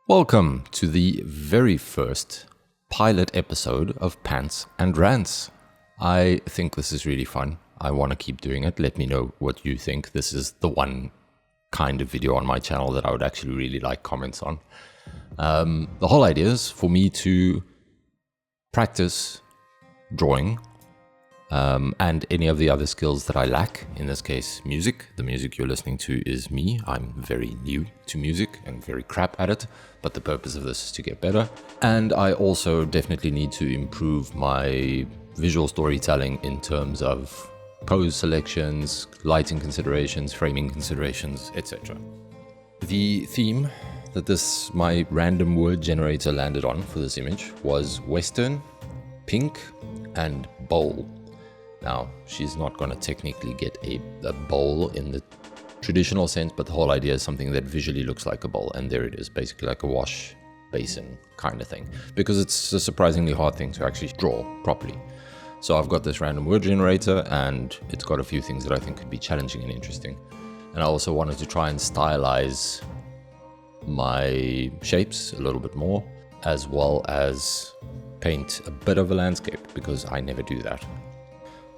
Welcome to the very first pilot episode of Pants and Rants. I think this is really fun. I want to keep doing it. Let me know what you think. This is the one kind of video on my channel that I would actually really like comments on. The whole idea is for me to practice drawing and any of the other skills that I lack, in this case music. The music you're listening to is me. I'm very new to music and very crap at it, but the purpose of this is to get better. And I also definitely need to improve my visual storytelling in terms of pose selections, lighting considerations, framing considerations, etc. The theme that my random word generator landed on for this image was Western, pink, and bowl. Now, she's not going to technically get a bowl in the traditional sense, but the whole idea is something that visually looks like a bowl, and there it is, basically like a wash basin kind of thing, because it's a surprisingly hard thing to actually draw properly. So I've got this random word generator, and it's got a few things that I think could be challenging and interesting. And I also wanted to try and stylize my shapes a little bit more, as well as paint a bit of a landscape, because I never do that.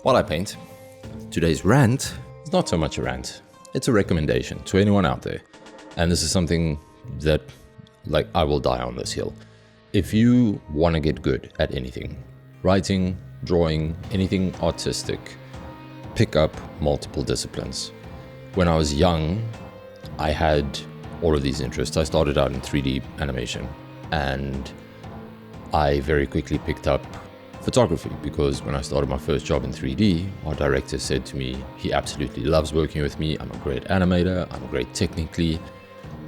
While I paint, today's rant is not so much a rant, it's a recommendation to anyone out there. And this is something that, I will die on this hill. If you want to get good at anything, writing, drawing, anything artistic, pick up multiple disciplines. When I was young, I had all of these interests. I started out in 3D animation, and I very quickly picked up photography, because when I started my first job in 3D, our director said to me, he absolutely loves working with me. I'm a great animator, I'm great technically,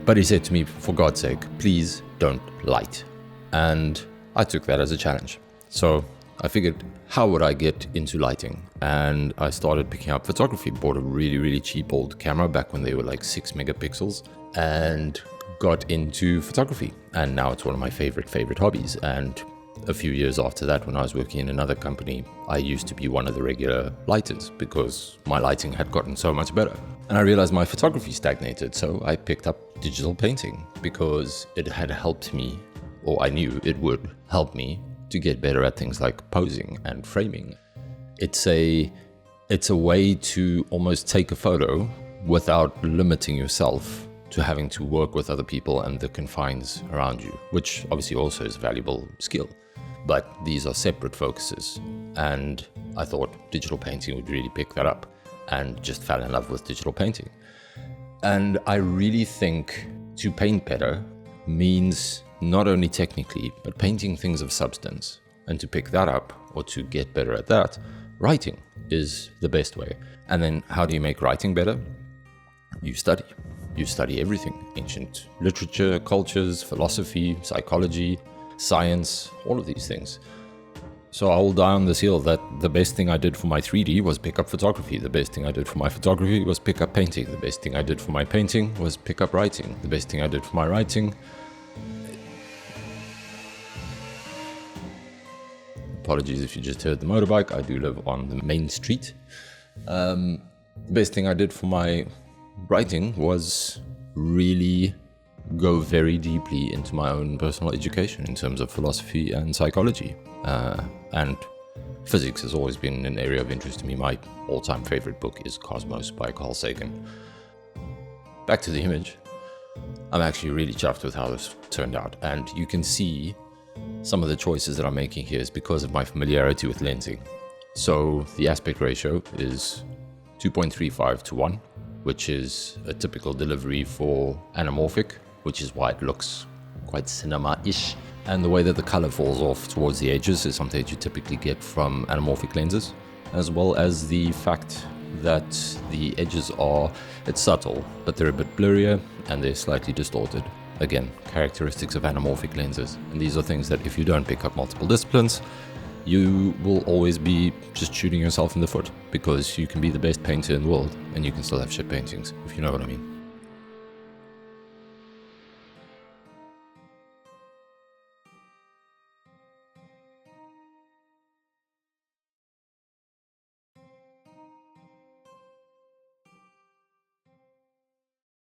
but he said to me, for God's sake, please don't light. And I took that as a challenge. So I figured, how would I get into lighting? And I started picking up photography, bought a really cheap old camera back when they were like 6 megapixels, and got into photography. And now it's one of my favorite hobbies. And a few years after that, when I was working in another company, I used to be one of the regular lighters because my lighting had gotten so much better. And I realized my photography stagnated, so I picked up digital painting because it had helped me, or I knew it would help me to get better at things like posing and framing. It's a way to almost take a photo without limiting yourself to having to work with other people and the confines around you, which obviously also is a valuable skill. But these are separate focuses, and I thought digital painting would really pick that up, and just fell in love with digital painting. And I really think to paint better means not only technically, but painting things of substance. And to pick that up, or to get better at that, writing is the best way. And then how do you make writing better? You study. You study everything: ancient literature, cultures, philosophy, psychology, science, all of these things. So I will die on this hill that the best thing I did for my 3D was pick up photography. The best thing I did for my photography was pick up painting. The best thing I did for my painting was pick up writing. The best thing I did for my writing... Apologies if you just heard the motorbike. I do live on the main street. The best thing I did for my writing was really go very deeply into my own personal education in terms of philosophy and psychology. And physics has always been an area of interest to me. My all-time favorite book is Cosmos by Carl Sagan. Back to the image. I'm actually really chuffed with how this turned out, and you can see some of the choices that I'm making here is because of my familiarity with lensing. So the aspect ratio is 2.35 to 1, which is a typical delivery for anamorphic, which is why it looks quite cinema-ish. And the way that the color falls off towards the edges is something that you typically get from anamorphic lenses, as well as the fact that the edges it's subtle, but they're a bit blurrier and they're slightly distorted. Again, characteristics of anamorphic lenses. And these are things that if you don't pick up multiple disciplines, you will always be just shooting yourself in the foot, because you can be the best painter in the world and you can still have shit paintings, if you know what I mean.